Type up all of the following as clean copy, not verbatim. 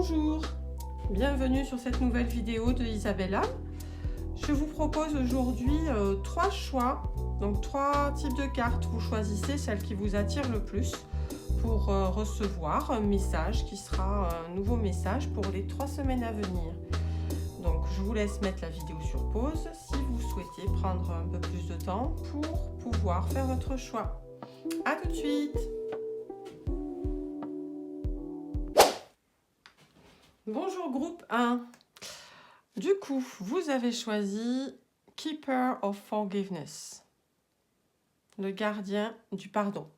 Bonjour, bienvenue sur cette nouvelle vidéo de Isabella. Je vous propose aujourd'hui 3 choix, donc 3 types de cartes. Vous choisissez celle qui vous attire le plus pour recevoir un message qui sera un nouveau message pour les 3 semaines à venir. Donc je vous laisse mettre la vidéo sur pause si vous souhaitez prendre un peu plus de temps pour pouvoir faire votre choix. A tout de suite! Bonjour groupe 1. Du coup, vous avez choisi Keeper of Forgiveness, le gardien du pardon.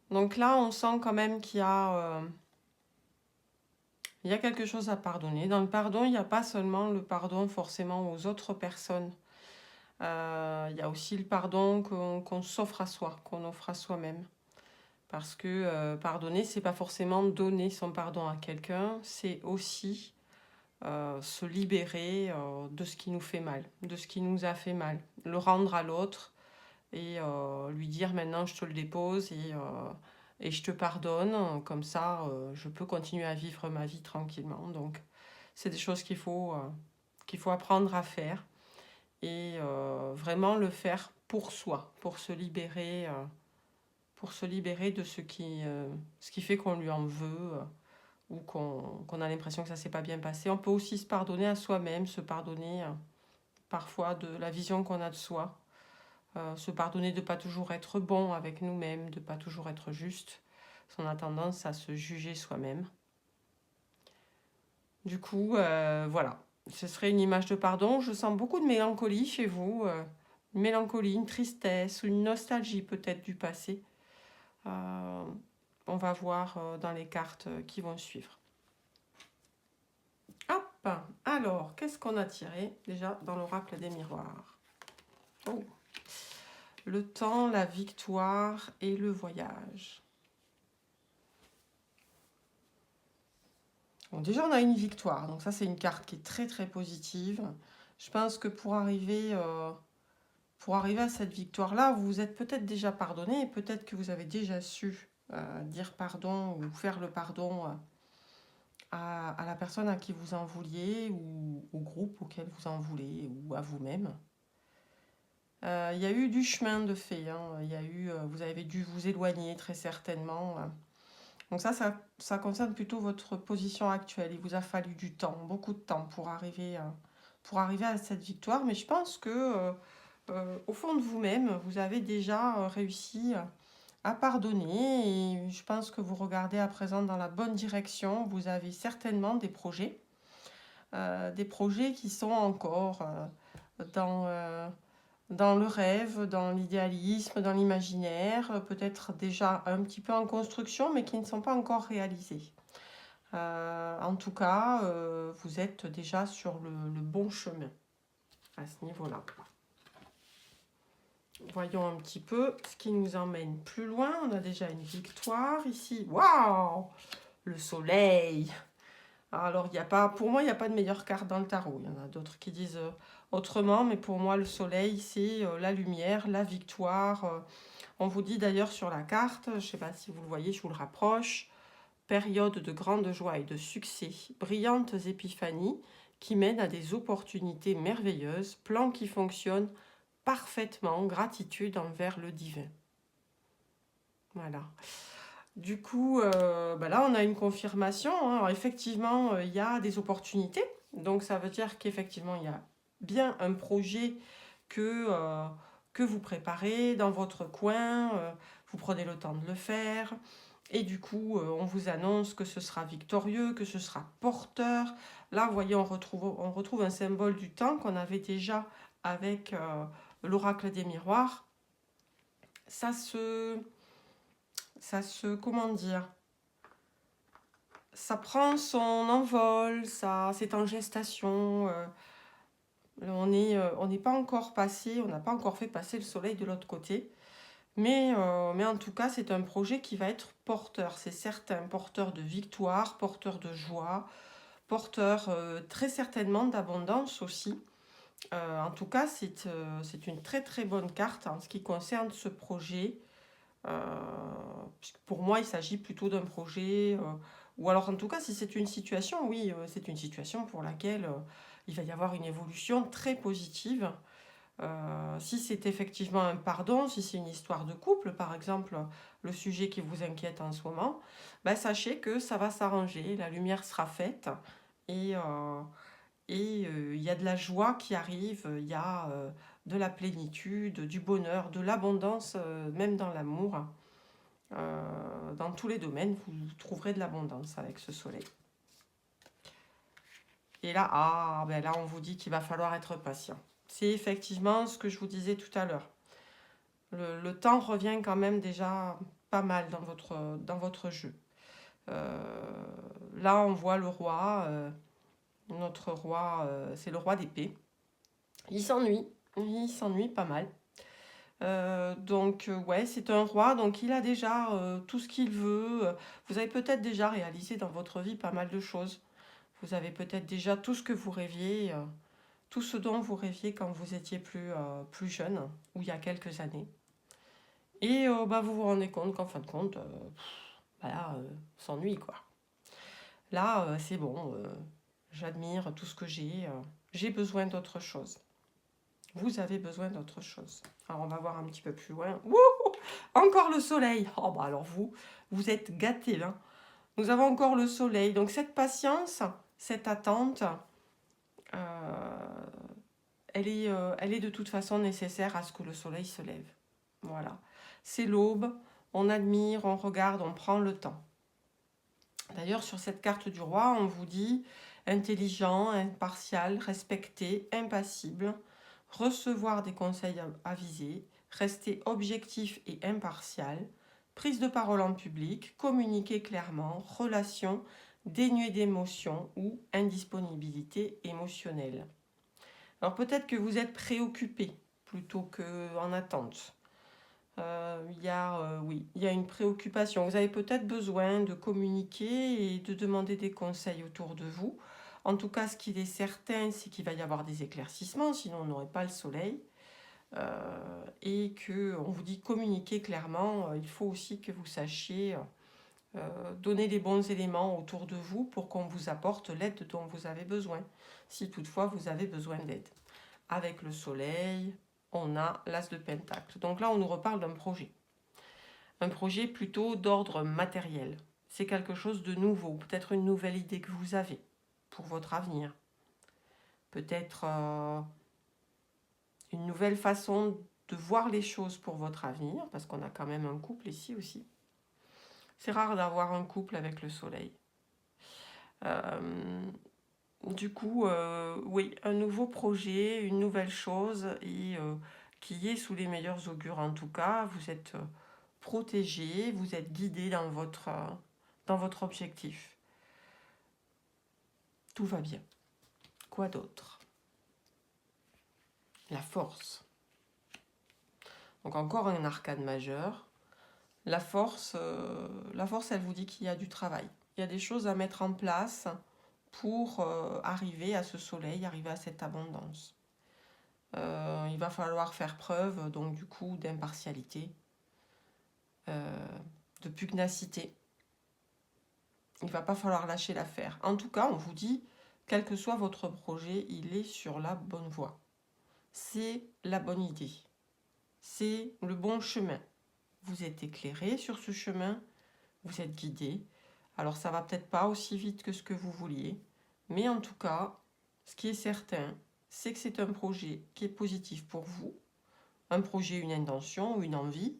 Donc là, on sent quand même qu'il y a quelque chose à pardonner. Dans le pardon, il n'y a pas seulement le pardon forcément aux autres personnes. Il y a aussi le pardon qu'on s'offre à soi, qu'on offre à soi-même. Parce que pardonner, c'est pas forcément donner son pardon à quelqu'un, c'est aussi se libérer de ce qui nous fait mal, de ce qui nous a fait mal, le rendre à l'autre et lui dire maintenant je te le dépose et je te pardonne, comme ça je peux continuer à vivre ma vie tranquillement. Donc c'est des choses qu'il faut apprendre à faire et vraiment le faire pour soi, pour se libérer de ce qui fait qu'on lui en veut ou qu'on a l'impression que ça ne s'est pas bien passé. On peut aussi se pardonner à soi-même, se pardonner parfois de la vision qu'on a de soi, se pardonner de ne pas toujours être bon avec nous-mêmes, de ne pas toujours être juste. Parce qu'on a tendance à se juger soi-même. Du coup, voilà, ce serait une image de pardon. Je sens beaucoup de mélancolie chez vous, une mélancolie, une tristesse ou une nostalgie peut-être du passé. On va voir dans les cartes qui vont suivre. Hop, alors, qu'est-ce qu'on a tiré déjà dans l'oracle des miroirs? Oh. Le temps, la victoire et le voyage. Bon, déjà, on a une victoire. Donc ça, c'est une carte qui est très, très positive. Je pense que pour arriver à cette victoire-là, vous vous êtes peut-être déjà pardonné et peut-être que vous avez déjà su dire pardon ou faire le pardon à la personne à qui vous en vouliez ou au groupe auquel vous en voulez ou à vous-même. Il y a eu du chemin de fait, hein. Vous avez dû vous éloigner très certainement. Donc ça concerne plutôt votre position actuelle. Il vous a fallu du temps, beaucoup de temps pour arriver à cette victoire. Mais je pense que au fond de vous-même, vous avez déjà réussi à pardonner. Et je pense que vous regardez à présent dans la bonne direction. Vous avez certainement des projets qui sont encore dans le rêve, dans l'idéalisme, dans l'imaginaire, peut-être déjà un petit peu en construction, mais qui ne sont pas encore réalisés. En tout cas, vous êtes déjà sur le bon chemin à ce niveau-là. Voyons un petit peu ce qui nous emmène plus loin. On a déjà une victoire ici. Waouh! Le soleil! Alors, pour moi, il n'y a pas de meilleure carte dans le tarot. Il y en a d'autres qui disent autrement, mais pour moi, le soleil, c'est la lumière, la victoire. On vous dit d'ailleurs sur la carte, je ne sais pas si vous le voyez, je vous le rapproche, période de grande joie et de succès, brillantes épiphanies qui mènent à des opportunités merveilleuses, plans qui fonctionnent parfaitement, gratitude envers le divin. Voilà. Du coup, là, on a une confirmation. Hein. Alors, effectivement, il y a des opportunités. Donc, ça veut dire qu'effectivement, il y a bien un projet que vous préparez dans votre coin. Vous prenez le temps de le faire. Et du coup, on vous annonce que ce sera victorieux, que ce sera porteur. Là, vous voyez, on retrouve un symbole du temps qu'on avait déjà avec l'oracle des miroirs. Comment dire, ça prend son envol, c'est en gestation. On n'est pas encore passé, on n'a pas encore fait passer le soleil de l'autre côté. Mais en tout cas, c'est un projet qui va être porteur, c'est certain, porteur de victoire, porteur de joie, porteur très certainement d'abondance aussi. En tout cas, c'est une très très bonne carte en ce qui concerne ce projet. Pour moi, il s'agit plutôt d'un projet Ou alors en tout cas, si c'est une situation, oui, c'est une situation pour laquelle il va y avoir une évolution très positive. Si c'est effectivement un pardon, si c'est une histoire de couple, par exemple, le sujet qui vous inquiète en ce moment, ben, sachez que ça va s'arranger, la lumière sera faite et il y a de la joie qui arrive, il y a de la plénitude, du bonheur, de l'abondance, même dans l'amour. Dans tous les domaines, vous trouverez de l'abondance avec ce soleil. Et là, ben là, on vous dit qu'il va falloir être patient. C'est effectivement ce que je vous disais tout à l'heure. Le temps revient quand même déjà pas mal dans votre jeu. Là, on voit le roi. Notre roi, c'est le roi d'épée. Il s'ennuie pas mal. Donc, ouais, c'est un roi, donc il a déjà tout ce qu'il veut. Vous avez peut-être déjà réalisé dans votre vie pas mal de choses. Vous avez peut-être déjà tout ce que vous rêviez, tout ce dont vous rêviez quand vous étiez plus jeune, ou il y a quelques années. Et bah, vous vous rendez compte qu'en fin de compte, voilà, s'ennuie quoi. Là, c'est bon, j'admire tout ce que j'ai besoin d'autre chose. Vous avez besoin d'autre chose. Alors on va voir un petit peu plus loin. Wouhou, encore le soleil. Oh bah alors vous êtes gâtés là. Nous avons encore le soleil. Donc cette patience, cette attente, elle est de toute façon nécessaire à ce que le soleil se lève. Voilà. C'est l'aube, on admire, on regarde, on prend le temps. D'ailleurs, sur cette carte du roi, on vous dit intelligent, impartial, respecté, impassible, recevoir des conseils avisés, rester objectif et impartial, prise de parole en public, communiquer clairement, relation dénuée d'émotion ou indisponibilité émotionnelle. Alors peut-être que vous êtes préoccupé plutôt qu'en attente. Oui, il y a une préoccupation. Vous avez peut-être besoin de communiquer et de demander des conseils autour de vous. En tout cas, ce qu'il est certain, c'est qu'il va y avoir des éclaircissements, sinon on n'aurait pas le soleil. Et qu'on vous dit communiquer clairement, il faut aussi que vous sachiez donner les bons éléments autour de vous pour qu'on vous apporte l'aide dont vous avez besoin, si toutefois vous avez besoin d'aide. Avec le soleil, on a l'as de pentacle. Donc là, on nous reparle d'un projet. Un projet plutôt d'ordre matériel. C'est quelque chose de nouveau, peut-être une nouvelle idée que vous avez pour votre avenir. Peut-être une nouvelle façon de voir les choses pour votre avenir, parce qu'on a quand même un couple ici aussi. C'est rare d'avoir un couple avec le soleil. Du coup, oui, un nouveau projet, une nouvelle chose, et qui est sous les meilleurs augures en tout cas. Vous êtes protégé, vous êtes guidé dans votre objectif. Tout va bien. Quoi d'autre? La force. Donc encore un arcane majeur. La force, elle vous dit qu'il y a du travail. Il y a des choses à mettre en place pour arriver à ce soleil, arriver à cette abondance. Il va falloir faire preuve, donc du coup, d'impartialité, de pugnacité. Il ne va pas falloir lâcher l'affaire. En tout cas, on vous dit, quel que soit votre projet, il est sur la bonne voie. C'est la bonne idée. C'est le bon chemin. Vous êtes éclairé sur ce chemin, vous êtes guidé. Alors ça va peut-être pas aussi vite que ce que vous vouliez, mais en tout cas, ce qui est certain, c'est que c'est un projet qui est positif pour vous, un projet, une intention, une envie,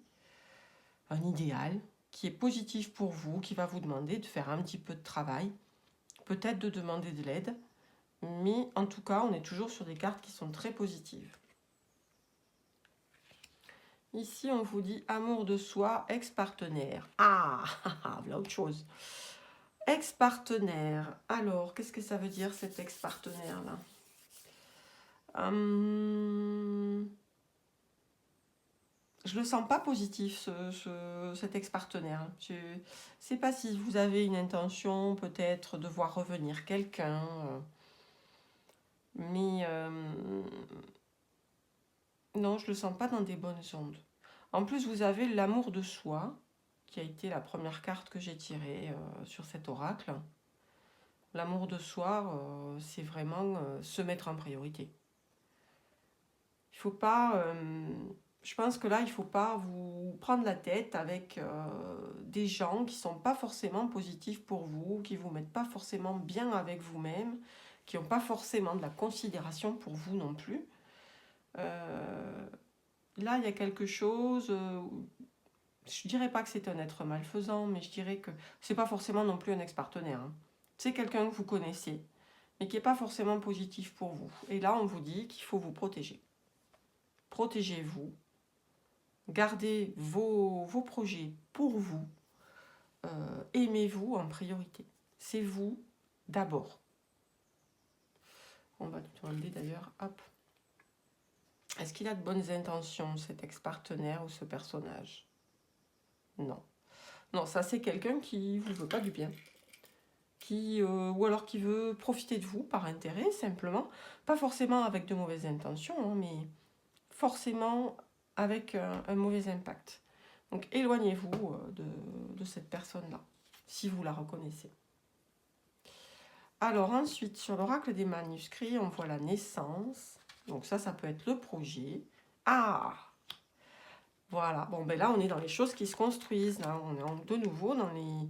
un idéal qui est positif pour vous, qui va vous demander de faire un petit peu de travail, peut-être de demander de l'aide, mais en tout cas, on est toujours sur des cartes qui sont très positives. Ici, on vous dit amour de soi, ex-partenaire. Ah, voilà autre chose. Ex-partenaire. Alors, qu'est-ce que ça veut dire cet ex-partenaire-là? Je le sens pas positif, cet ex-partenaire. Je ne sais pas si vous avez une intention peut-être de voir revenir quelqu'un. Mais non, je le sens pas dans des bonnes ondes. En plus, vous avez l'amour de soi qui a été la première carte que j'ai tirée sur cet oracle. L'amour de soi, c'est vraiment se mettre en priorité. Il faut pas... je pense que là, il ne faut pas vous prendre la tête avec des gens qui ne sont pas forcément positifs pour vous, qui ne vous mettent pas forcément bien avec vous-même, qui n'ont pas forcément de la considération pour vous non plus. Là, il y a quelque chose... je dirais pas que c'est un être malfaisant, mais je dirais que c'est pas forcément non plus un ex-partenaire. Hein. C'est quelqu'un que vous connaissez, mais qui n'est pas forcément positif pour vous. Et là, on vous dit qu'il faut vous protéger. Protégez-vous. Gardez vos projets pour vous. Aimez-vous en priorité. C'est vous d'abord. On va demander d'ailleurs, hop. Est-ce qu'il a de bonnes intentions, cet ex-partenaire ou ce personnage? Non. Non, ça c'est quelqu'un qui vous veut pas du bien. Ou alors qui veut profiter de vous par intérêt, simplement. Pas forcément avec de mauvaises intentions, hein, mais forcément avec un mauvais impact. Donc éloignez-vous de cette personne-là, si vous la reconnaissez. Alors ensuite, sur l'oracle des manuscrits, on voit la naissance. Donc ça peut être le projet. Ah! Voilà, bon ben là on est dans les choses qui se construisent, là on est de nouveau dans les...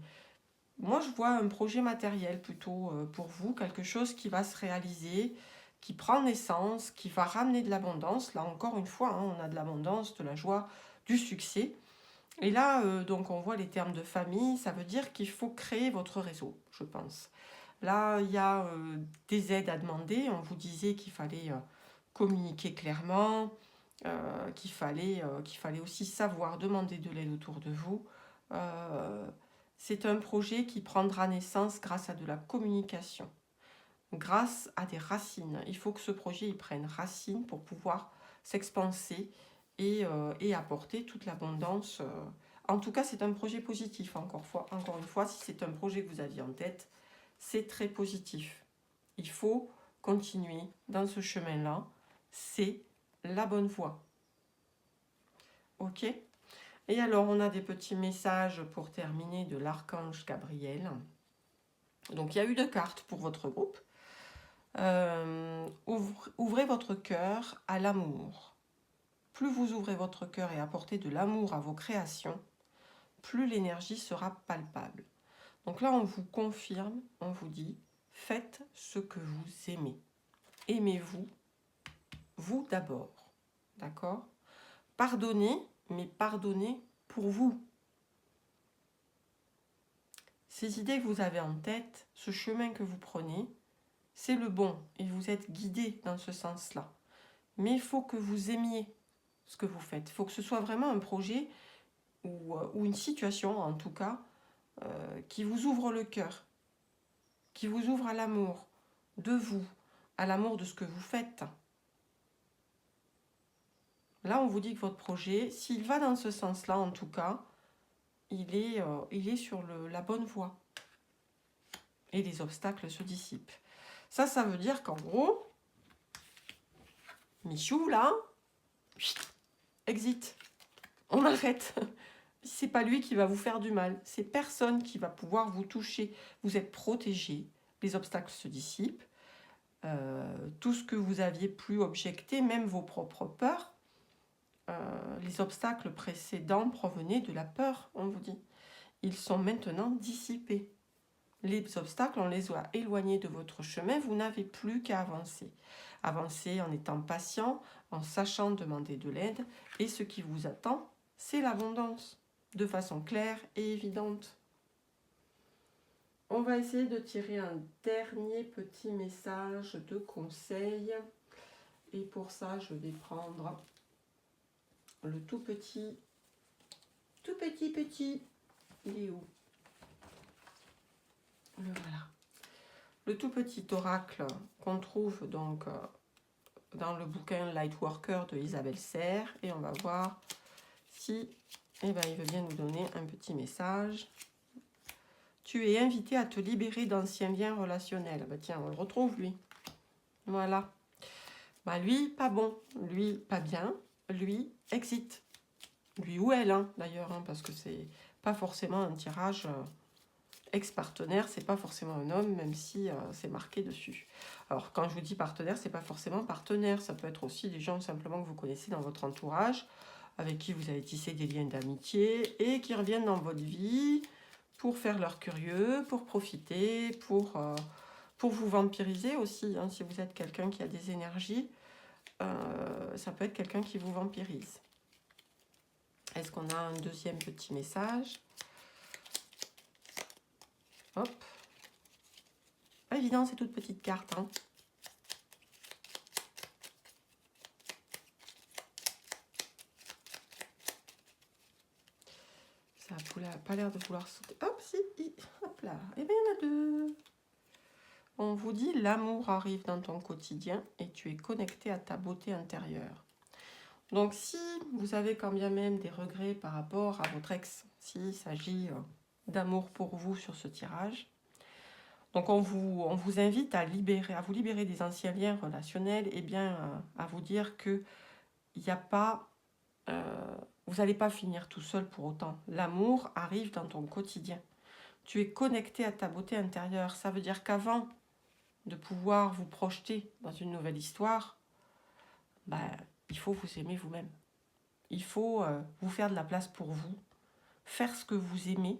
Moi je vois un projet matériel plutôt pour vous, quelque chose qui va se réaliser, qui prend naissance, qui va ramener de l'abondance. Là encore une fois, hein, on a de l'abondance, de la joie, du succès. Et là, donc on voit les termes de famille, ça veut dire qu'il faut créer votre réseau, je pense. Là, il y a des aides à demander. On vous disait qu'il fallait communiquer clairement, qu'il fallait aussi savoir demander de l'aide autour de vous. C'est un projet qui prendra naissance grâce à de la communication, grâce à des racines. Il faut que ce projet il prenne racine pour pouvoir s'expanser et apporter toute l'abondance. En tout cas, c'est un projet positif, encore une fois, si c'est un projet que vous aviez en tête, c'est très positif. Il faut continuer dans ce chemin-là. C'est la bonne voie. Ok? Et alors, on a des petits messages pour terminer de l'archange Gabriel. Donc, il y a eu 2 cartes pour votre groupe. Ouvrez votre cœur à l'amour. Plus vous ouvrez votre cœur et apportez de l'amour à vos créations, plus l'énergie sera palpable. Donc là, on vous confirme, on vous dit, faites ce que vous aimez. Aimez-vous, vous d'abord. D'accord? Pardonnez, mais pardonnez pour vous. Ces idées que vous avez en tête, ce chemin que vous prenez, c'est le bon et vous êtes guidé dans ce sens-là. Mais il faut que vous aimiez ce que vous faites. Il faut que ce soit vraiment un projet ou une situation, en tout cas, qui vous ouvre le cœur, qui vous ouvre à l'amour de vous, à l'amour de ce que vous faites. Là, on vous dit que votre projet, s'il va dans ce sens-là, en tout cas, il est sur la bonne voie. Et les obstacles se dissipent. Ça veut dire qu'en gros, Michou, là, exit. On arrête. C'est pas lui qui va vous faire du mal. C'est personne qui va pouvoir vous toucher. Vous êtes protégé. Les obstacles se dissipent. Tout ce que vous aviez pu objecter, même vos propres peurs, les obstacles précédents provenaient de la peur, on vous dit. Ils sont maintenant dissipés. Les obstacles, on les a éloignés de votre chemin. Vous n'avez plus qu'à avancer. Avancer en étant patient, en sachant demander de l'aide. Et ce qui vous attend, c'est l'abondance, de façon claire et évidente. On va essayer de tirer un dernier petit message de conseil. Et pour ça, je vais prendre le tout petit. Il est où? Le voilà. Le tout petit oracle qu'on trouve donc dans le bouquin Lightworker de Isabelle Serre. Et on va voir si il veut bien nous donner un petit message. Tu es invité à te libérer d'anciens liens relationnels. Tiens, on le retrouve lui. Voilà. Lui, pas bon. Lui, pas bien. Lui, exit. Lui ou elle, hein, d'ailleurs, hein, parce que c'est pas forcément un tirage ex-partenaire, c'est pas forcément un homme, même si c'est marqué dessus. Alors, quand je vous dis partenaire, c'est pas forcément partenaire, ça peut être aussi des gens simplement que vous connaissez dans votre entourage, avec qui vous avez tissé des liens d'amitié, et qui reviennent dans votre vie pour faire leur curieux, pour profiter, pour vous vampiriser aussi, hein, si vous êtes quelqu'un qui a des énergies, ça peut être quelqu'un qui vous vampirise. Est-ce qu'on a un deuxième petit message? Hop. Pas évident ces toutes petites cartes. Hein. Ça n'a pas l'air de vouloir sauter. Hop, si. Hop là. Et bien, il y en a deux. On vous dit, l'amour arrive dans ton quotidien et tu es connecté à ta beauté intérieure. Donc, si vous avez quand bien même des regrets par rapport à votre ex, s'il s'agit d'amour pour vous sur ce tirage, donc on vous invite à vous libérer des anciens liens relationnels et bien à vous dire que il n'y a pas, vous n'allez pas finir tout seul pour autant. L'amour arrive dans ton quotidien. Tu es connecté à ta beauté intérieure. Ça veut dire qu'avant de pouvoir vous projeter dans une nouvelle histoire, il faut vous aimer vous-même. Il faut vous faire de la place pour vous, faire ce que vous aimez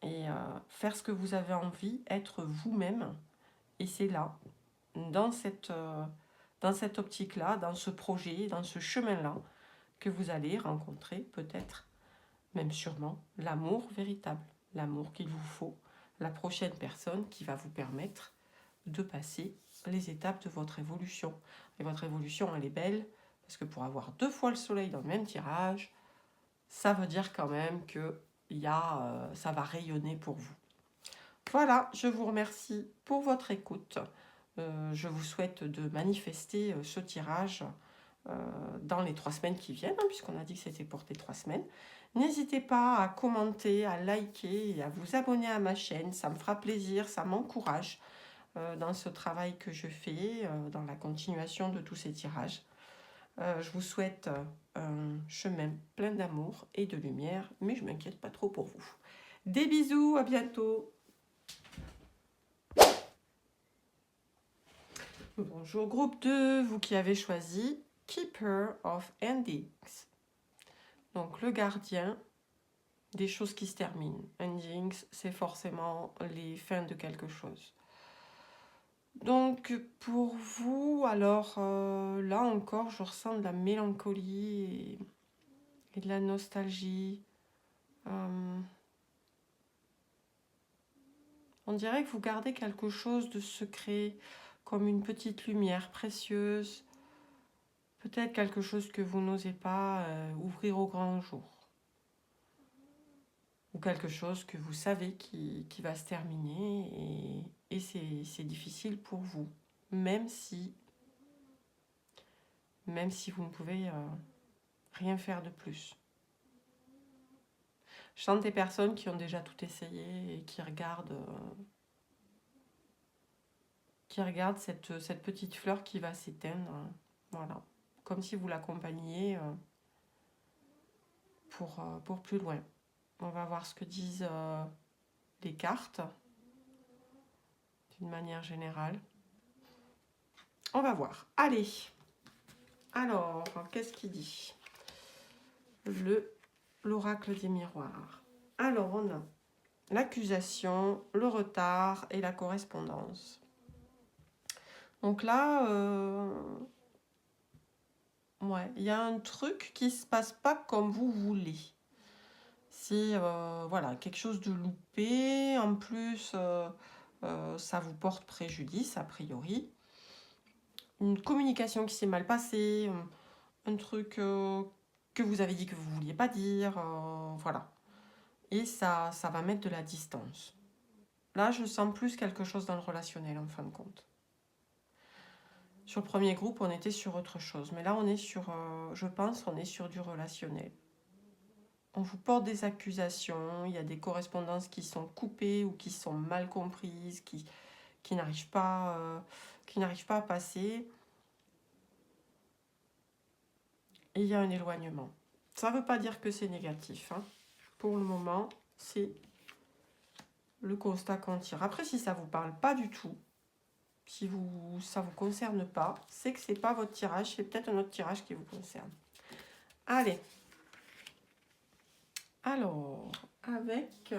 et faire ce que vous avez envie, être vous-même. Et c'est là, dans cette optique-là, dans ce projet, dans ce chemin-là, que vous allez rencontrer peut-être, même sûrement, l'amour véritable, l'amour qu'il vous faut, la prochaine personne qui va vous permettre de passer les étapes de votre évolution. Et votre évolution, elle est belle, parce que pour avoir 2 fois le soleil dans le même tirage, ça veut dire quand même que ça va rayonner pour vous. Voilà, je vous remercie pour votre écoute. Je vous souhaite de manifester ce tirage dans les 3 semaines qui viennent, hein, puisqu'on a dit que c'était pour les 3 semaines. N'hésitez pas à commenter, à liker et à vous abonner à ma chaîne. Ça me fera plaisir, ça m'encourage dans ce travail que je fais, dans la continuation de tous ces tirages. Je vous souhaite un chemin plein d'amour et de lumière, mais je ne m'inquiète pas trop pour vous. Des bisous, à bientôt. Bonjour groupe 2, vous qui avez choisi Keeper of Endings. Donc le gardien des choses qui se terminent. Endings, c'est forcément les fins de quelque chose. Donc pour vous, alors là encore, je ressens de la mélancolie et de la nostalgie. On dirait que vous gardez quelque chose de secret, comme une petite lumière précieuse. Peut-être quelque chose que vous n'osez pas ouvrir au grand jour. Ou quelque chose que vous savez qui va se terminer et c'est difficile pour vous. Même si vous ne pouvez rien faire de plus. Je sens des personnes qui ont déjà tout essayé et qui regardent cette petite fleur qui va s'éteindre. Voilà. Comme si vous l'accompagniez pour plus loin. On va voir ce que disent les cartes d'une manière générale. On va voir. Allez. Alors, qu'est-ce qu'il dit? L'oracle des miroirs. Alors, on a l'accusation, le retard et la correspondance. Donc là, il y a un truc qui ne se passe pas comme vous voulez. C'est voilà, quelque chose de loupé. En plus, ça vous porte préjudice, a priori. Une communication qui s'est mal passée, un truc que vous avez dit que vous ne vouliez pas dire, voilà. Et ça va mettre de la distance. Là, je sens plus quelque chose dans le relationnel, en fin de compte. Sur le premier groupe, on était sur autre chose. Mais là, on est sur, je pense, on est sur du relationnel. On vous porte des accusations, il y a des correspondances qui sont coupées ou qui sont mal comprises, qui n'arrivent pas à passer. Et il y a un éloignement. Ça ne veut pas dire que c'est négatif, hein. Pour le moment, c'est le constat qu'on tire. Après, si ça ne vous parle pas du tout, si ça ne vous concerne pas, c'est que ce n'est pas votre tirage, c'est peut-être un autre tirage qui vous concerne. Allez. Alors, avec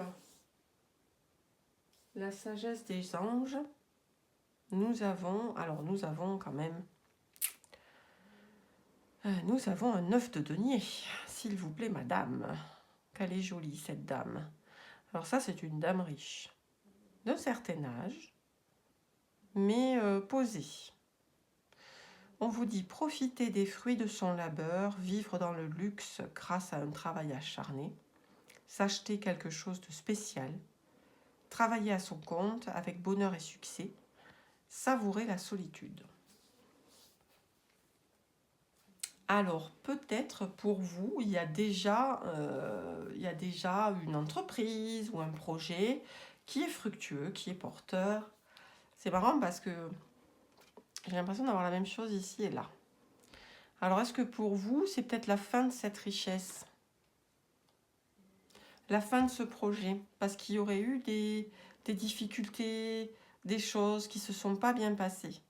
la sagesse des anges, nous avons quand même, nous avons un 9 de denier. S'il vous plaît, madame, qu'elle est jolie, cette dame. Alors ça, c'est une dame riche, d'un certain âge, mais posée. On vous dit profiter des fruits de son labeur, vivre dans le luxe grâce à un travail acharné, s'acheter quelque chose de spécial, travailler à son compte avec bonheur et succès, savourer la solitude. Alors, peut-être pour vous, il y a déjà une entreprise ou un projet qui est fructueux, qui est porteur. C'est marrant parce que j'ai l'impression d'avoir la même chose ici et là. Alors, est-ce que pour vous, c'est peut-être la fin de cette richesse? La fin de ce projet? Parce qu'il y aurait eu des difficultés, des choses qui ne se sont pas bien passées.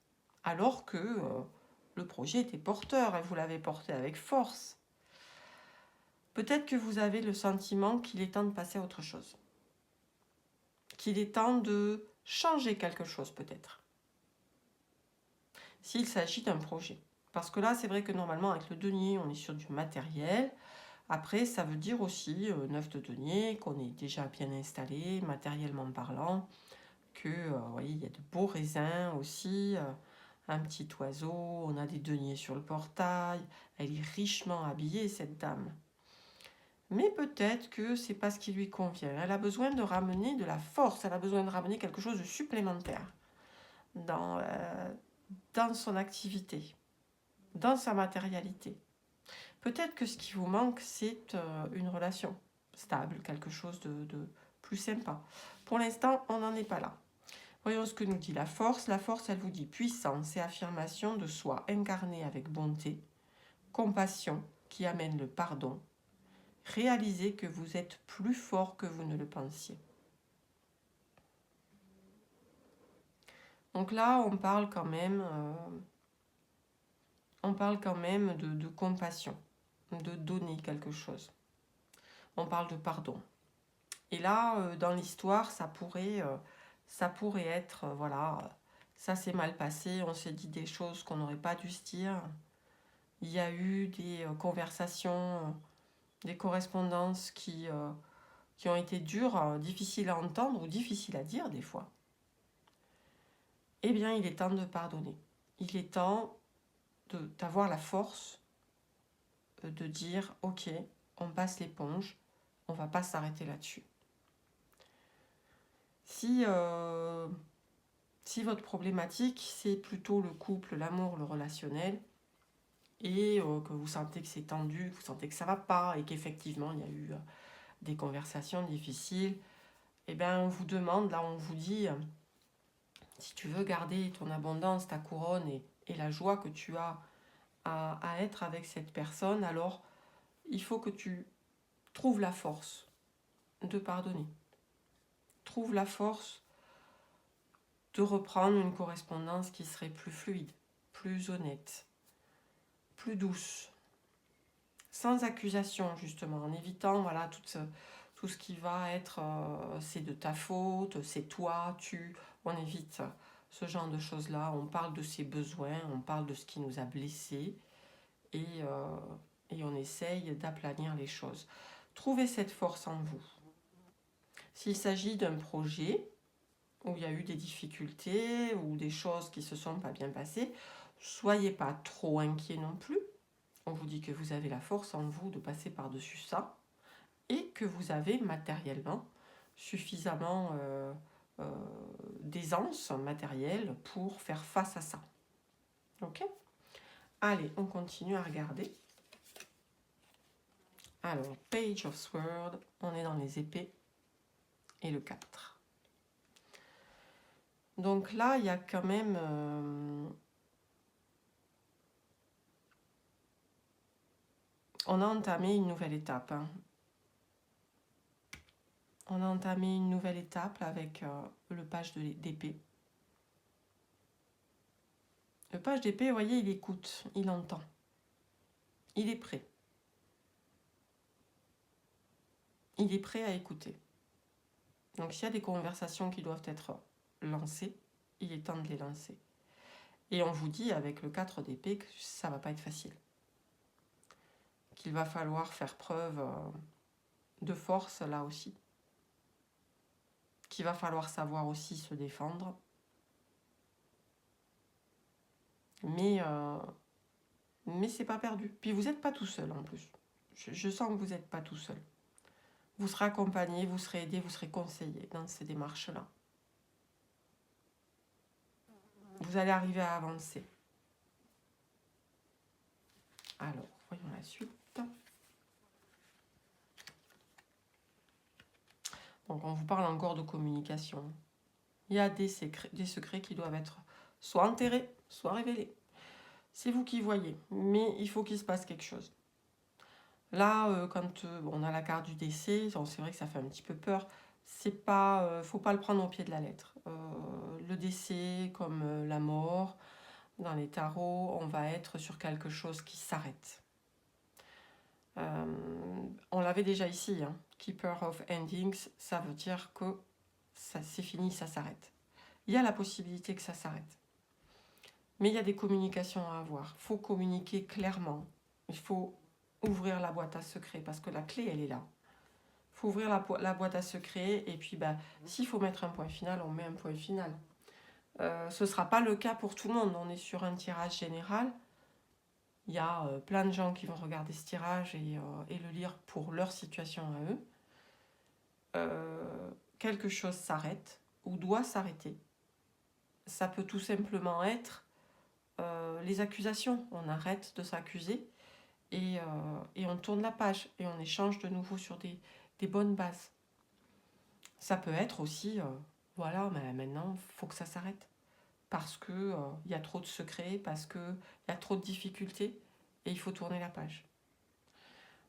Alors que le projet était porteur et vous l'avez porté avec force. Peut-être que vous avez le sentiment qu'il est temps de passer à autre chose. Qu'il est temps de changer quelque chose peut-être. S'il s'agit d'un projet. Parce que là, c'est vrai que normalement, avec le denier, on est sur du matériel. Après, ça veut dire aussi, 9 de denier, qu'on est déjà bien installé, matériellement parlant, que, voyez, il y a de beaux raisins aussi, un petit oiseau, on a des deniers sur le portail, elle est richement habillée, cette dame. Mais peut-être que c'est pas ce qui lui convient. Elle a besoin de ramener de la force, elle a besoin de ramener quelque chose de supplémentaire dans son activité, dans sa matérialité. Peut-être que ce qui vous manque, c'est une relation stable, quelque chose de plus sympa. Pour l'instant, on n'en est pas là. Voyons ce que nous dit la force. La force, elle vous dit puissance et affirmation de soi incarnée avec bonté, compassion qui amène le pardon. Réalisez que vous êtes plus fort que vous ne le pensiez. Donc là, on parle quand même de compassion, de donner quelque chose. On parle de pardon. Et là, dans l'histoire, ça pourrait être, voilà, ça s'est mal passé, on s'est dit des choses qu'on n'aurait pas dû se dire. Il y a eu des conversations, des correspondances qui ont été dures, difficiles à entendre ou difficiles à dire des fois. Eh bien, il est temps de pardonner. Il est temps d'avoir la force de dire, ok, on passe l'éponge, on ne va pas s'arrêter là-dessus. Si votre problématique, c'est plutôt le couple, l'amour, le relationnel, et que vous sentez que c'est tendu, que vous sentez que ça ne va pas, et qu'effectivement, il y a eu des conversations difficiles, eh bien, on vous demande, là, on vous dit, si tu veux garder ton abondance, ta couronne et la joie que tu as à être avec cette personne, alors il faut que tu trouves la force de pardonner. Trouve la force de reprendre une correspondance qui serait plus fluide, plus honnête, plus douce, sans accusation justement, en évitant voilà, tout ce qui va être c'est de ta faute, c'est toi, on évite ce genre de choses-là. On parle de ses besoins, on parle de ce qui nous a blessés et on essaye d'aplanir les choses. Trouvez cette force en vous. S'il s'agit d'un projet où il y a eu des difficultés ou des choses qui ne se sont pas bien passées, soyez pas trop inquiets non plus. On vous dit que vous avez la force en vous de passer par-dessus ça et que vous avez matériellement suffisamment d'aisance matérielle pour faire face à ça. Ok ? Allez, on continue à regarder. Alors, Page of Swords, on est dans les épées et le 4. Donc là, il y a quand même... on a entamé une nouvelle étape. Hein. On a entamé une nouvelle étape avec le page d'épée. Le page d'épée, vous voyez, il écoute, il entend. Il est prêt. Il est prêt à écouter. Donc s'il y a des conversations qui doivent être lancées, il est temps de les lancer. Et on vous dit avec le 4 d'épée que ça va pas être facile. Qu'il va falloir faire preuve de force là aussi. Qu'il va falloir savoir aussi se défendre. Mais c'est pas perdu. Puis vous n'êtes pas tout seul en plus. Je sens que vous n'êtes pas tout seul. Vous serez accompagné, vous serez aidé, vous serez conseillé dans ces démarches-là. Vous allez arriver à avancer. Alors, voyons la suite. Donc, on vous parle encore de communication. Il y a des secrets qui doivent être soit enterrés, soit révélés. C'est vous qui voyez, mais il faut qu'il se passe quelque chose. Là, quand on a la carte du décès, c'est vrai que ça fait un petit peu peur. C'est pas, faut pas le prendre au pied de la lettre. Le décès, comme la mort, dans les tarots, on va être sur quelque chose qui s'arrête. On l'avait déjà ici, hein. Keeper of Endings, ça veut dire que c'est fini, ça s'arrête. Il y a la possibilité que ça s'arrête. Mais il y a des communications à avoir. Il faut communiquer clairement. Il faut ouvrir la boîte à secrets parce que la clé, elle est là. Il faut ouvrir la boîte à secrets et puis s'il faut mettre un point final, on met un point final. Ce ne sera pas le cas pour tout le monde. On est sur un tirage général. Il y a plein de gens qui vont regarder ce tirage et le lire pour leur situation à eux. Quelque chose s'arrête ou doit s'arrêter. Ça peut tout simplement être les accusations. On arrête de s'accuser et on tourne la page et on échange de nouveau sur des bonnes bases. Ça peut être aussi, voilà, mais maintenant, il faut que ça s'arrête. Parce qu'il y a trop de secrets, parce qu'il y a trop de difficultés et il faut tourner la page.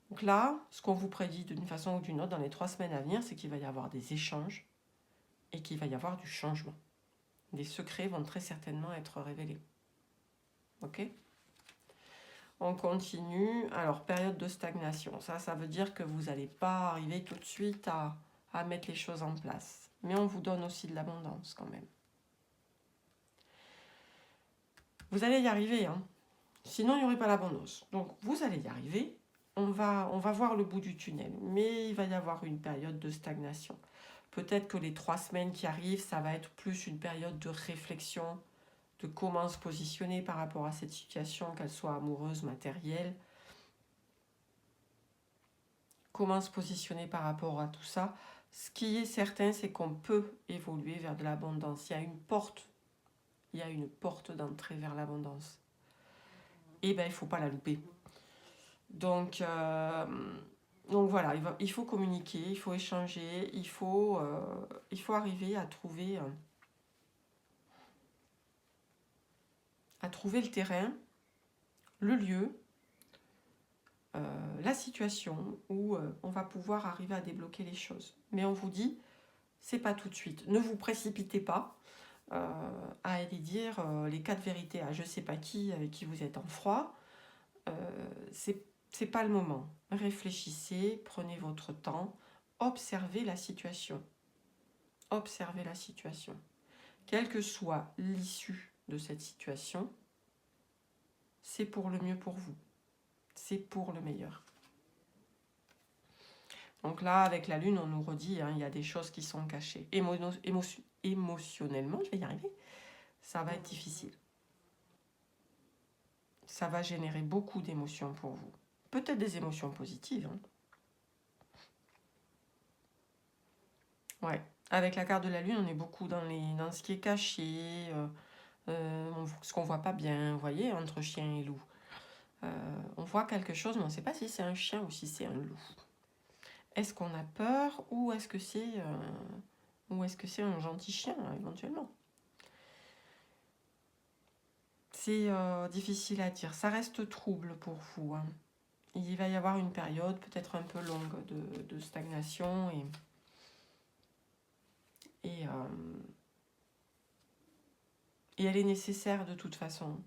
Donc là, ce qu'on vous prédit d'une façon ou d'une autre dans les 3 semaines à venir, c'est qu'il va y avoir des échanges et qu'il va y avoir du changement. Des secrets vont très certainement être révélés. Ok ? On continue. Alors, période de stagnation. Ça veut dire que vous n'allez pas arriver tout de suite à mettre les choses en place. Mais on vous donne aussi de l'abondance quand même. Vous allez y arriver, hein. Sinon, il n'y aurait pas l'abondance. Donc, vous allez y arriver. On va voir le bout du tunnel. Mais il va y avoir une période de stagnation. Peut-être que les 3 semaines qui arrivent, ça va être plus une période de réflexion, de comment se positionner par rapport à cette situation, qu'elle soit amoureuse, matérielle. Comment se positionner par rapport à tout ça. Ce qui est certain, c'est qu'on peut évoluer vers de l'abondance. Il y a une porte d'entrée vers l'abondance. Et il ne faut pas la louper. Donc voilà, il faut communiquer, il faut échanger, il faut arriver à trouver le terrain, le lieu, la situation où on va pouvoir arriver à débloquer les choses. Mais on vous dit, c'est pas tout de suite. Ne vous précipitez pas à aller dire les 4 vérités à je sais pas qui, avec qui vous êtes en froid. C'est pas le moment. Réfléchissez, prenez votre temps, observez la situation. Observez la situation. Quelle que soit l'issue de cette situation, c'est pour le mieux pour vous. C'est pour le meilleur. Donc là, avec la Lune, on nous redit, il y a des choses qui sont cachées. Émotionnellement, je vais y arriver, ça va être difficile. Ça va générer beaucoup d'émotions pour vous. Peut-être des émotions positives. Ouais. Avec la carte de la Lune, on est beaucoup dans ce qui est caché, ce qu'on voit pas bien, vous voyez, entre chien et loup. On voit quelque chose, mais on ne sait pas si c'est un chien ou si c'est un loup. Est-ce qu'on a peur ou est-ce que c'est un gentil chien, éventuellement? C'est difficile à dire. Ça reste trouble pour vous. Il va y avoir une période peut-être un peu longue de stagnation Et elle est nécessaire de toute façon.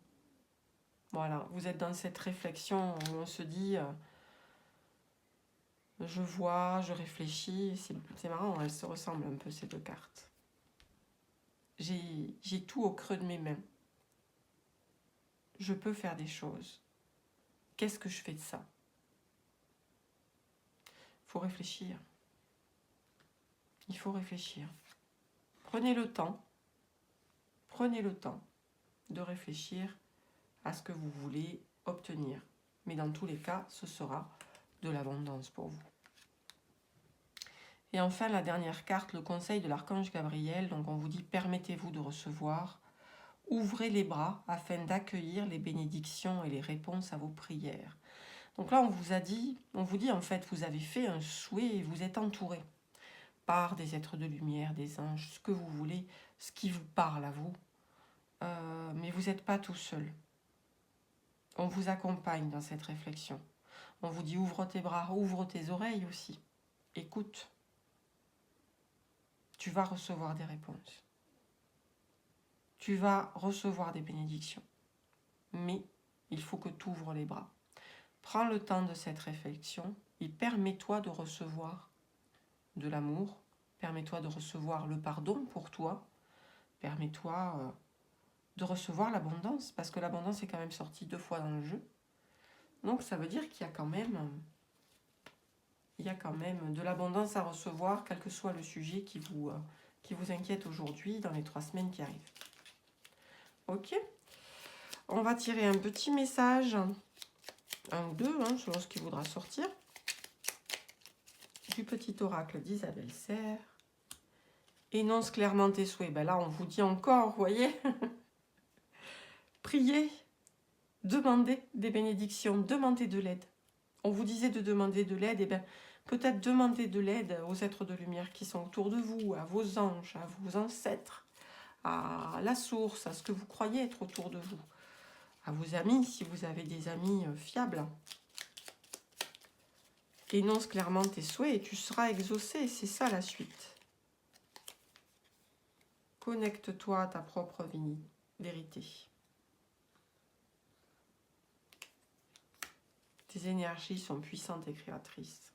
Voilà, vous êtes dans cette réflexion où on se dit, je vois, je réfléchis. C'est marrant, elles se ressemblent un peu ces deux cartes. J'ai tout au creux de mes mains. Je peux faire des choses. Qu'est-ce que je fais de ça? Il faut réfléchir. Il faut réfléchir. Prenez le temps. Prenez le temps de réfléchir à ce que vous voulez obtenir. Mais dans tous les cas, ce sera de l'abondance pour vous. Et enfin, la dernière carte, le conseil de l'archange Gabriel. Donc on vous dit, permettez-vous de recevoir. Ouvrez les bras afin d'accueillir les bénédictions et les réponses à vos prières. Donc là, on vous dit en fait, vous avez fait un souhait et vous êtes entouré par des êtres de lumière, des anges, ce que vous voulez, ce qui vous parle à vous. Mais vous n'êtes pas tout seul. On vous accompagne dans cette réflexion. On vous dit, ouvre tes bras, ouvre tes oreilles aussi. Écoute. Tu vas recevoir des réponses. Tu vas recevoir des bénédictions. Mais il faut que tu ouvres les bras. Prends le temps de cette réflexion et permets-toi de recevoir de l'amour. Permets-toi de recevoir le pardon pour toi. Permets-toi de recevoir l'abondance. Parce que l'abondance est quand même sortie 2 fois dans le jeu. Donc ça veut dire qu'il y a quand même de l'abondance à recevoir, quel que soit le sujet qui vous inquiète aujourd'hui dans les 3 semaines qui arrivent. Ok, on va tirer un petit message, un ou deux, selon ce qui voudra sortir, du petit oracle d'Isabelle Serre. Énonce clairement tes souhaits. Ben là, on vous dit encore, vous voyez. Priez, demandez des bénédictions, demandez de l'aide. On vous disait de demander de l'aide, et bien peut-être demander de l'aide aux êtres de lumière qui sont autour de vous, à vos anges, à vos ancêtres, à la source, à ce que vous croyez être autour de vous, à vos amis, si vous avez des amis fiables. Énonce clairement tes souhaits et tu seras exaucé, c'est ça la suite. Connecte-toi à ta propre vérité. Tes énergies sont puissantes et créatrices.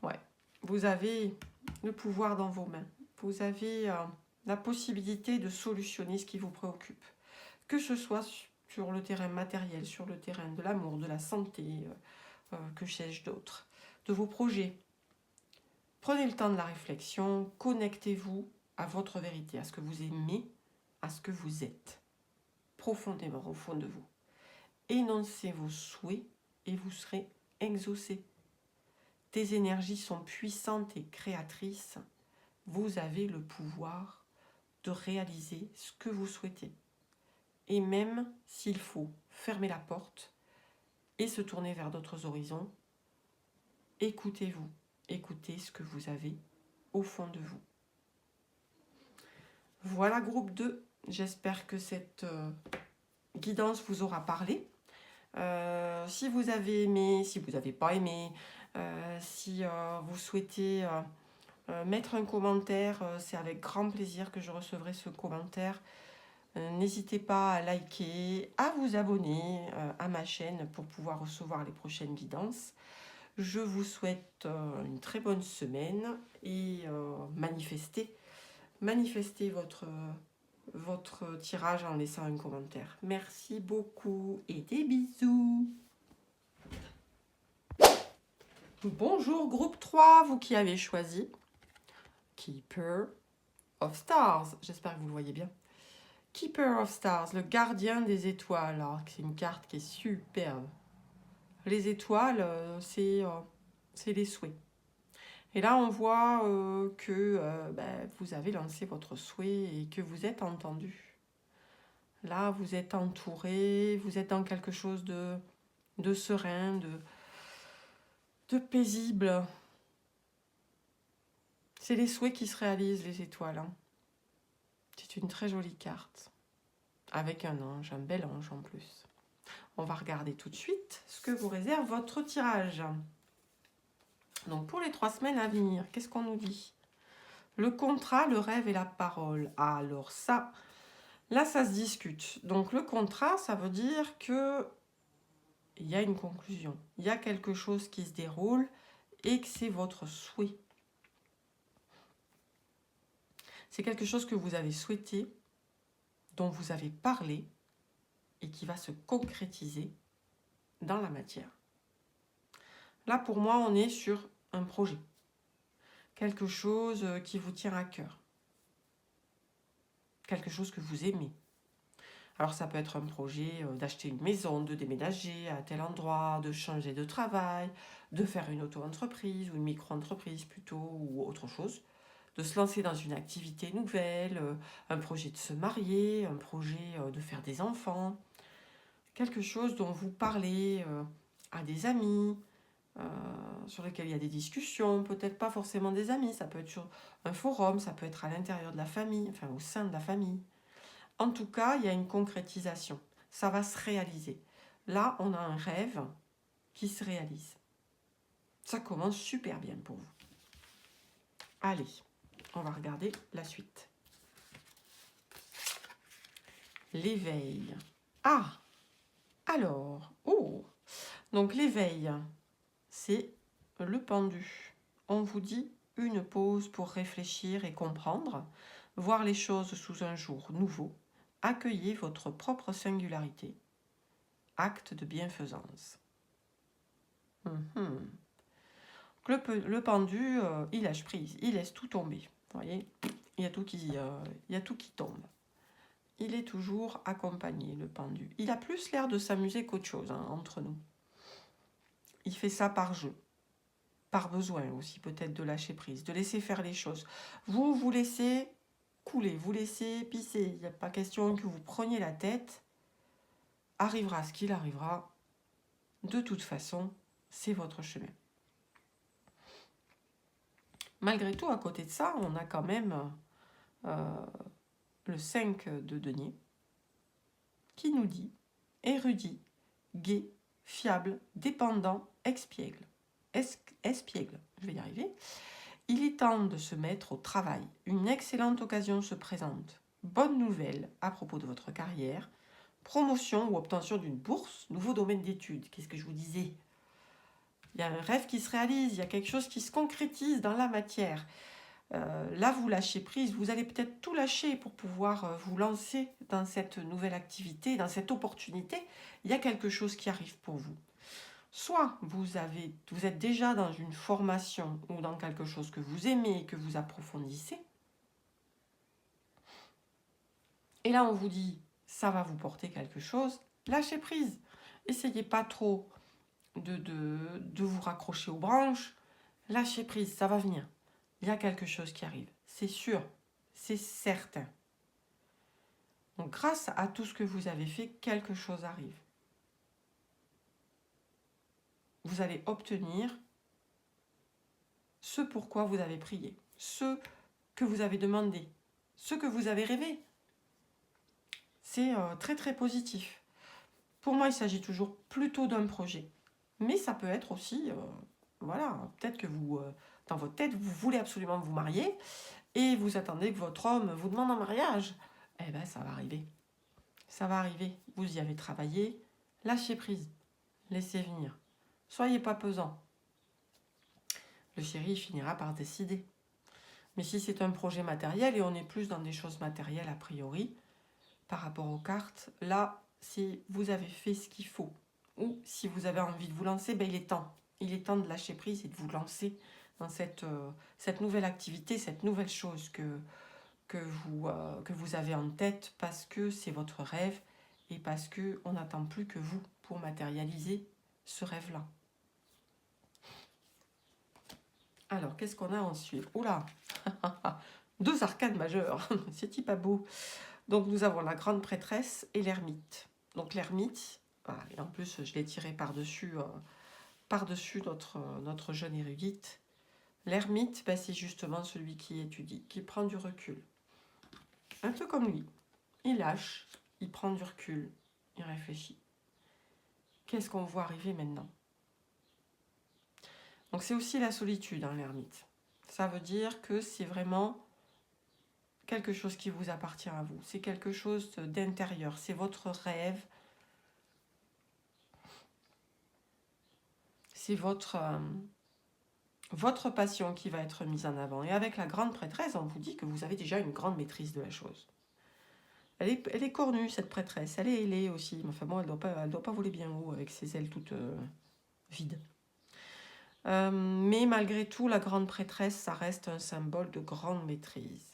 Ouais, vous avez le pouvoir dans vos mains. Vous avez la possibilité de solutionner ce qui vous préoccupe. Que ce soit sur le terrain matériel, sur le terrain de l'amour, de la santé, que sais-je d'autre, de vos projets. Prenez le temps de la réflexion, connectez-vous à votre vérité, à ce que vous aimez, à ce que vous êtes, profondément au fond de vous. Énoncez vos souhaits et vous serez exaucé. Tes énergies sont puissantes et créatrices. Vous avez le pouvoir de réaliser ce que vous souhaitez. Et même s'il faut fermer la porte et se tourner vers d'autres horizons, écoutez-vous. Écoutez ce que vous avez au fond de vous. Voilà, groupe 2. J'espère que cette guidance vous aura parlé. Si vous avez aimé, si vous n'avez pas aimé, si vous souhaitez mettre un commentaire, c'est avec grand plaisir que je recevrai ce commentaire. N'hésitez pas à liker, à vous abonner à ma chaîne pour pouvoir recevoir les prochaines guidances. Je vous souhaite une très bonne semaine et manifestez votre tirage en laissant un commentaire. Merci beaucoup et des bisous. Bonjour groupe 3, vous qui avez choisi Keeper of Stars. J'espère que vous le voyez bien. Keeper of Stars, le gardien des étoiles. Alors, c'est une carte qui est superbe. Les étoiles, c'est les souhaits. Et là, on voit que vous avez lancé votre souhait et que vous êtes entendu. Là, vous êtes entouré, vous êtes dans quelque chose de serein, de paisible. C'est les souhaits qui se réalisent, les étoiles. C'est une très jolie carte. Avec un ange, un bel ange en plus. On va regarder tout de suite ce que vous réserve votre tirage. Donc pour les 3 semaines à venir, qu'est-ce qu'on nous dit? Le contrat, le rêve et la parole. Alors ça, là, ça se discute. Donc le contrat, ça veut dire que il y a une conclusion. Il y a quelque chose qui se déroule et que c'est votre souhait. C'est quelque chose que vous avez souhaité, dont vous avez parlé et qui va se concrétiser dans la matière. Là, pour moi, on est sur un projet. Quelque chose qui vous tient à cœur. Quelque chose que vous aimez. Alors ça peut être un projet d'acheter une maison, de déménager à tel endroit, de changer de travail, de faire une auto-entreprise ou une micro-entreprise plutôt, ou autre chose. De se lancer dans une activité nouvelle, un projet de se marier, un projet de faire des enfants. Quelque chose dont vous parlez à des amis, sur lequel il y a des discussions, peut-être pas forcément des amis, ça peut être sur un forum, ça peut être à l'intérieur de la famille, enfin au sein de la famille. En tout cas, il y a une concrétisation, ça va se réaliser. Là, on a un rêve qui se réalise. Ça commence super bien pour vous. Allez, on va regarder la suite. L'éveil. Ah, alors, oh, donc l'éveil, c'est le pendu. On vous dit une pause pour réfléchir et comprendre, voir les choses sous un jour nouveau, accueillez votre propre singularité. Acte de bienfaisance. Le pendu, il lâche prise, il laisse tout tomber. Vous voyez, il y a tout qui tombe. Il est toujours accompagné, le pendu. Il a plus l'air de s'amuser qu'autre chose, hein, entre nous. Il fait ça par jeu. Par besoin aussi peut-être de lâcher prise, de laisser faire les choses. Vous laissez couler, vous laissez pisser. Il n'y a pas question que vous preniez la tête. Arrivera ce qu'il arrivera. De toute façon, c'est votre chemin. Malgré tout, à côté de ça, on a quand même le 5 de denier qui nous dit érudit, gai, fiable, dépendant, espiègle. Espiègle, je vais y arriver. Il est temps de se mettre au travail. Une excellente occasion se présente. Bonne nouvelle à propos de votre carrière. Promotion ou obtention d'une bourse. Nouveau domaine d'études. Qu'est-ce que je vous disais? Il y a un rêve qui se réalise. Il y a quelque chose qui se concrétise dans la matière. Là, vous lâchez prise. Vous allez peut-être tout lâcher pour pouvoir vous lancer dans cette nouvelle activité, dans cette opportunité. Il y a quelque chose qui arrive pour vous. Soit vous êtes déjà dans une formation ou dans quelque chose que vous aimez et que vous approfondissez. Et là, on vous dit, ça va vous porter quelque chose. Lâchez prise. Essayez pas trop de vous raccrocher aux branches. Lâchez prise, ça va venir. Il y a quelque chose qui arrive. C'est sûr, c'est certain. Donc, grâce à tout ce que vous avez fait, quelque chose arrive. Vous allez obtenir ce pourquoi vous avez prié, ce que vous avez demandé, ce que vous avez rêvé. C'est très très positif. Pour moi, il s'agit toujours plutôt d'un projet. Mais ça peut être aussi, voilà, peut-être que vous, dans votre tête, vous voulez absolument vous marier et vous attendez que votre homme vous demande en mariage. Eh bien, ça va arriver. Ça va arriver. Vous y avez travaillé. Lâchez prise. Laissez venir. Soyez pas pesant. Le chéri finira par décider. Mais si c'est un projet matériel, et on est plus dans des choses matérielles a priori, par rapport aux cartes, là, si vous avez fait ce qu'il faut, ou si vous avez envie de vous lancer, ben il est temps. Il est temps de lâcher prise et de vous lancer dans cette nouvelle activité, cette nouvelle chose que vous avez en tête, parce que c'est votre rêve et parce qu'on n'attend plus que vous pour matérialiser ce rêve-là. Alors, qu'est-ce qu'on a ensuite? Oula, 2 arcanes majeures, c'est pas beau. Donc, nous avons la grande prêtresse et l'ermite. Donc, l'ermite, voilà, et en plus, je l'ai tiré par-dessus notre jeune érudite. L'ermite, ben, c'est justement celui qui étudie, qui prend du recul. Un peu comme lui. Il lâche, il prend du recul, il réfléchit. Qu'est-ce qu'on voit arriver maintenant? Donc c'est aussi la solitude, hein, l'ermite. Ça veut dire que c'est vraiment quelque chose qui vous appartient à vous. C'est quelque chose d'intérieur. C'est votre rêve. C'est votre passion qui va être mise en avant. Et avec la grande prêtresse, on vous dit que vous avez déjà une grande maîtrise de la chose. Elle est cornue, cette prêtresse. Elle est ailée aussi. Enfin bon, elle ne doit pas voler bien haut avec ses ailes toutes vides. Mais malgré tout, la grande prêtresse, ça reste un symbole de grande maîtrise.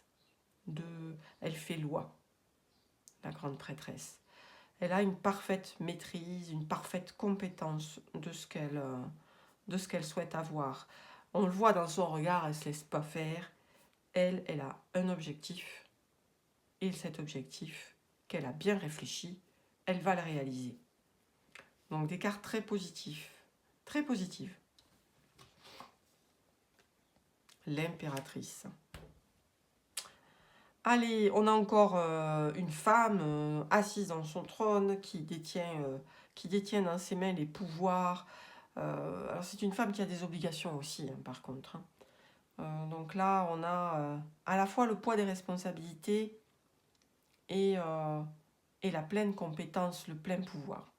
Elle fait loi, la grande prêtresse. Elle a une parfaite maîtrise, une parfaite compétence de ce qu'elle souhaite avoir. On le voit dans son regard, elle ne se laisse pas faire. Elle a un objectif. Et cet objectif, qu'elle a bien réfléchi, elle va le réaliser. Donc des cartes très positives. Très positives. L'impératrice. Allez, on a encore une femme assise dans son trône qui détient dans ses mains les pouvoirs. Alors c'est une femme qui a des obligations aussi, hein, par contre. Hein. Donc là, on a à la fois le poids des responsabilités et la pleine compétence, le plein pouvoir.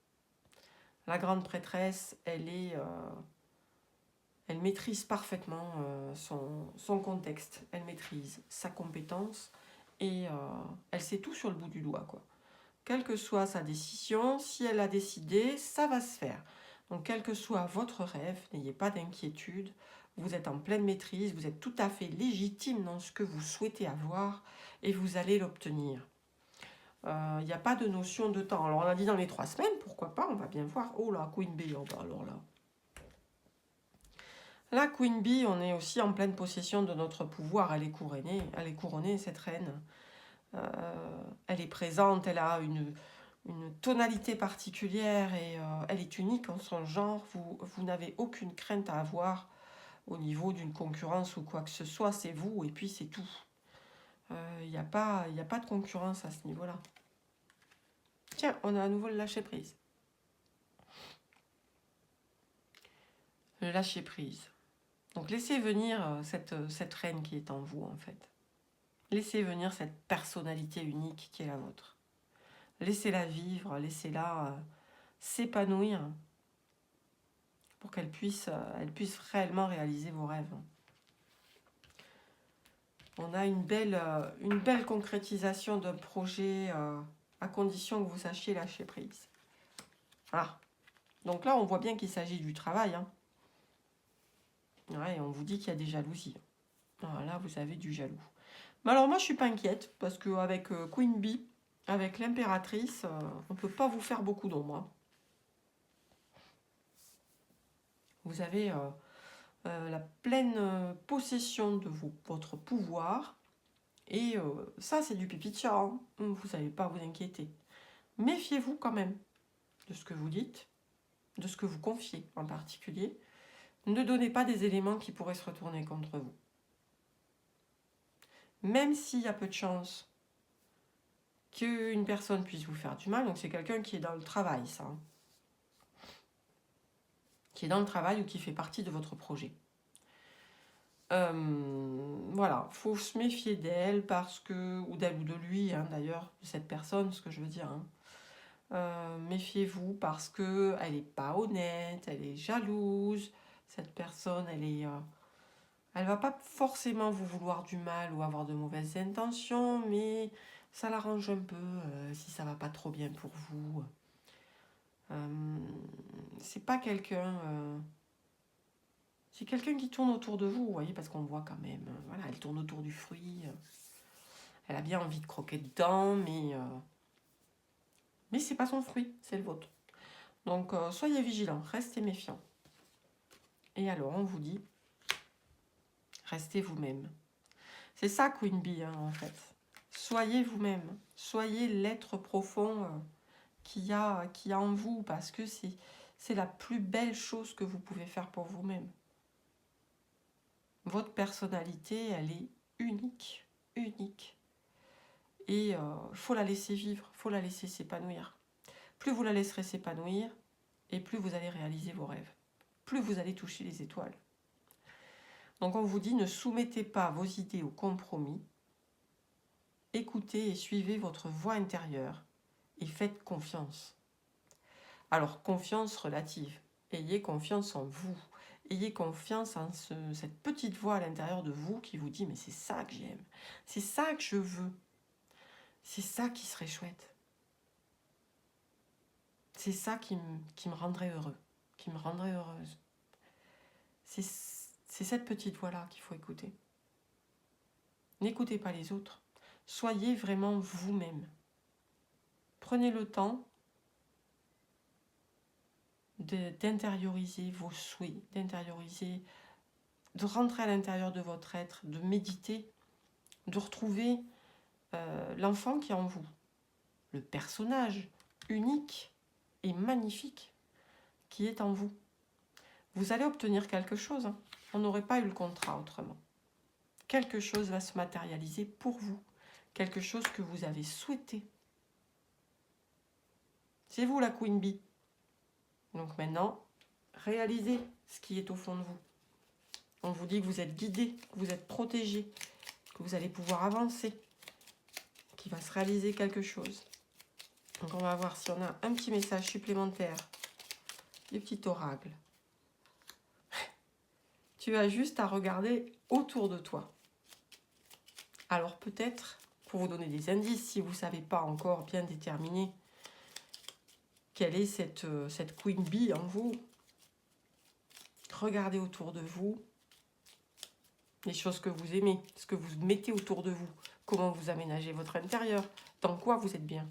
La grande prêtresse, elle maîtrise parfaitement son contexte. Elle maîtrise sa compétence. Et elle sait tout sur le bout du doigt, quoi. Quelle que soit sa décision, si elle a décidé, ça va se faire. Donc, quel que soit votre rêve, n'ayez pas d'inquiétude. Vous êtes en pleine maîtrise, vous êtes tout à fait légitime dans ce que vous souhaitez avoir et vous allez l'obtenir. Il n'y a pas de notion de temps. Alors, on a dit dans les 3 semaines, pourquoi pas, on va bien voir. Oh là, Queen Bee, oh bah alors là. La Queen Bee, on est aussi en pleine possession de notre pouvoir. Elle est couronnée, cette reine. Elle est présente, elle a une tonalité particulière et elle est unique en son genre. Vous n'avez aucune crainte à avoir au niveau d'une concurrence ou quoi que ce soit. C'est vous et puis c'est tout. Il n'y a pas de concurrence à ce niveau-là. Tiens, on a à nouveau le lâcher-prise. Le lâcher-prise. Donc laissez venir cette reine qui est en vous en fait. Laissez venir cette personnalité unique qui est la vôtre. Laissez-la vivre, laissez-la s'épanouir pour qu'elle puisse réellement réaliser vos rêves. On a une belle concrétisation d'un projet à condition que vous sachiez lâcher prise. Ah, donc là on voit bien qu'il s'agit du travail. Hein. Ouais, on vous dit qu'il y a des jalousies. Ah, là vous avez du jaloux. Mais alors moi je suis pas inquiète parce qu'avec Queen Bee, avec l'impératrice, on ne peut pas vous faire beaucoup d'ombre. Hein. Vous avez la pleine possession de votre pouvoir. Et ça, c'est du pipi de chat. Hein. Vous n'allez pas vous inquiéter. Méfiez-vous quand même de ce que vous dites, de ce que vous confiez en particulier. Ne donnez pas des éléments qui pourraient se retourner contre vous. Même s'il y a peu de chance qu'une personne puisse vous faire du mal, donc c'est quelqu'un qui est dans le travail, ça. Hein. Qui est dans le travail ou qui fait partie de votre projet. Voilà, faut se méfier d'elle parce que, ou d'elle ou de lui, hein, d'ailleurs, de cette personne, ce que je veux dire. Hein. Méfiez-vous parce que elle est pas honnête, elle est jalouse. Cette personne, elle va pas forcément vous vouloir du mal ou avoir de mauvaises intentions, mais ça l'arrange un peu si ça va pas trop bien pour vous. C'est pas quelqu'un. C'est quelqu'un qui tourne autour de vous, vous voyez, parce qu'on le voit quand même. Voilà, elle tourne autour du fruit. Elle a bien envie de croquer dedans, mais c'est pas son fruit, c'est le vôtre. Donc, soyez vigilants, restez méfiants. Et alors, on vous dit, restez vous-même. C'est ça, Queen Bee, hein, en fait. Soyez vous-même. Soyez l'être profond qu'il y a en vous, parce que c'est la plus belle chose que vous pouvez faire pour vous-même. Votre personnalité, elle est unique, unique. Et il faut la laisser vivre, il faut la laisser s'épanouir. Plus vous la laisserez s'épanouir, et plus vous allez réaliser vos rêves. Plus vous allez toucher les étoiles. Donc on vous dit, ne soumettez pas vos idées au compromis. Écoutez et suivez votre voix intérieure et faites confiance. Alors, confiance relative. Ayez confiance en vous. Ayez confiance en cette petite voix à l'intérieur de vous qui vous dit, mais c'est ça que j'aime. C'est ça que je veux. C'est ça qui serait chouette. C'est ça qui me rendrait heureux, qui me rendrait heureuse. C'est cette petite voix-là qu'il faut écouter. N'écoutez pas les autres. Soyez vraiment vous-même. Prenez le temps d'intérioriser vos souhaits, d'intérioriser, de rentrer à l'intérieur de votre être, de méditer, de retrouver l'enfant qui est en vous, le personnage unique et magnifique qui est en vous. Vous allez obtenir quelque chose, hein. On n'aurait pas eu le contrat autrement. Quelque chose va se matérialiser pour vous, quelque chose que vous avez souhaité. C'est vous la Queen Bee. Donc maintenant, réalisez ce qui est au fond de vous. On vous dit que vous êtes guidé, que vous êtes protégé, que vous allez pouvoir avancer, qu'il va se réaliser quelque chose. Donc on va voir si on a un petit message supplémentaire du petit oracle. Tu as juste à regarder autour de toi. Alors peut-être, pour vous donner des indices, si vous ne savez pas encore bien déterminer quelle est cette Queen Bee en vous, regardez autour de vous les choses que vous aimez, ce que vous mettez autour de vous, comment vous aménagez votre intérieur, dans quoi vous êtes bien.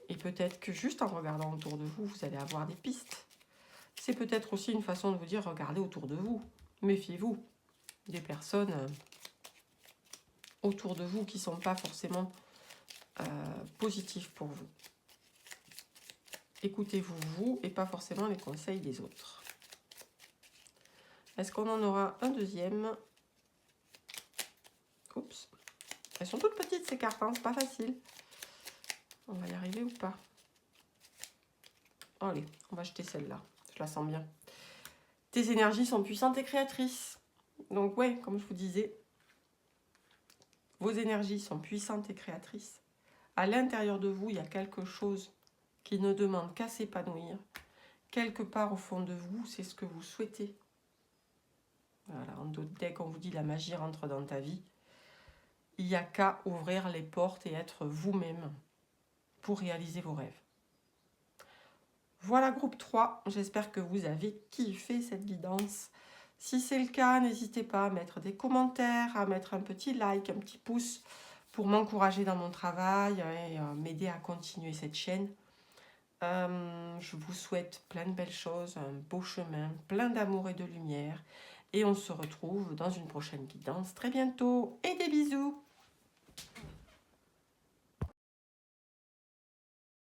Et peut-être que juste en regardant autour de vous, vous allez avoir des pistes. C'est peut-être aussi une façon de vous dire, regardez autour de vous, méfiez-vous des personnes autour de vous qui ne sont pas forcément positives pour vous. Écoutez-vous, vous, et pas forcément les conseils des autres. Est-ce qu'on en aura un deuxième? Oups. Elles sont toutes petites ces cartes, hein, c'est pas facile. On va y arriver ou pas? Allez, on va jeter celle-là. Je la sens bien. Tes énergies sont puissantes et créatrices. Donc ouais, comme je vous disais, vos énergies sont puissantes et créatrices. À l'intérieur de vous, il y a quelque chose qui ne demande qu'à s'épanouir. Quelque part au fond de vous, c'est ce que vous souhaitez. Voilà, dès qu'on vous dit la magie rentre dans ta vie, il n'y a qu'à ouvrir les portes et être vous-même pour réaliser vos rêves. Voilà groupe 3, j'espère que vous avez kiffé cette guidance. Si c'est le cas, n'hésitez pas à mettre des commentaires, à mettre un petit like, un petit pouce pour m'encourager dans mon travail et m'aider à continuer cette chaîne. Je vous souhaite plein de belles choses, un beau chemin, plein d'amour et de lumière. Et on se retrouve dans une prochaine guidance très bientôt. Et des bisous!